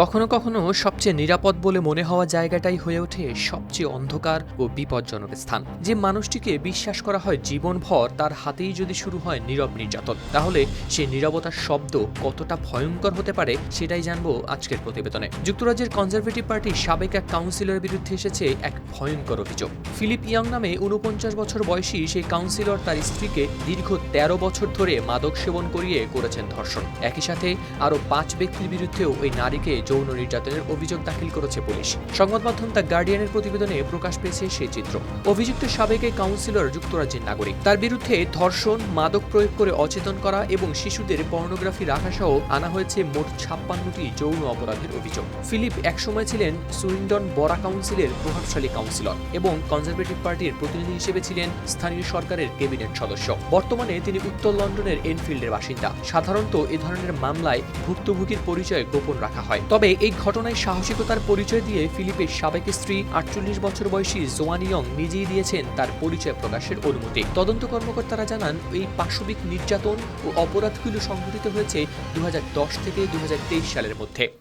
কখনো কখনো সবচেয়ে নিরাপদ বলে মনে হওয়া জায়গাটাই হয়ে ওঠে সবচেয়ে অন্ধকার ও বিপজ্জনক স্থান। যে মানুষটিকে বিশ্বাস করা হয় জীবনভর, তার হাতেই যদি শুরু হয় নীরব নির্যাতন, তাহলে সেই নীরবতার শব্দ কতটা ভয়ঙ্কর হতে পারে সেটাই জানবো আজকের প্রতিবেদনে। যুক্তরাজ্যের কনজারভেটিভ পার্টির সাবেক এক কাউন্সিলরের বিরুদ্ধে এসেছে এক ভয়ঙ্কর অভিযোগ। ফিলিপ ইয়াং নামে ৪৯ বছর বয়সী সেই কাউন্সিলর তার স্ত্রীকে দীর্ঘ ১৩ বছর ধরে মাদক সেবন করিয়ে করেছেন ধর্ষণ। একই সাথে আরও ৫ ব্যক্তির বিরুদ্ধেও ওই নারীকে যৌন নির্যাতনের অভিযোগ দাখিল করেছে পুলিশ। সংবাদ মাধ্যম দ্য গার্ডিয়ানের প্রতিবেদনে প্রকাশ পেয়েছে সেই চিত্র। অভিযুক্ত সাবেক এই কাউন্সিলর যুক্তরাজ্যের নাগরিক। তার বিরুদ্ধে ধর্ষণ, মাদক প্রয়োগ করে অচেতন করা এবং শিশুদের পর্নোগ্রাফি রাখা সহ আনা হয়েছে মোট ৫৬টি যৌন অপরাধের অভিযোগ। ফিলিপ একসময় ছিলেন সুইন্ডন বরা কাউন্সিলের প্রভাবশালী কাউন্সিলর এবং কনজারভেটিভ পার্টির প্রতিনিধি হিসেবে ছিলেন স্থানীয় সরকারের ক্যাবিনেট সদস্য। বর্তমানে তিনি উত্তর লন্ডনের এনফিল্ডের বাসিন্দা। সাধারণত এ ধরনের মামলায় ভুক্তভোগীর পরিচয় গোপন রাখা হয়। তবে এই ঘটনায় সাহসিকতার পরিচয় দিয়ে ফিলিপের সাবেক স্ত্রী ৪৮ বছর বয়সী জোয়ান ইয়ং নিজেই দিয়েছেন তার পরিচয় প্রকাশের অনুমতি। তদন্ত কর্মকর্তারা জানান, এই পাশবিক নির্যাতন ও অপরাধগুলো সংঘটিত হয়েছে ২০১০ থেকে ২০২৩ সালের মধ্যে।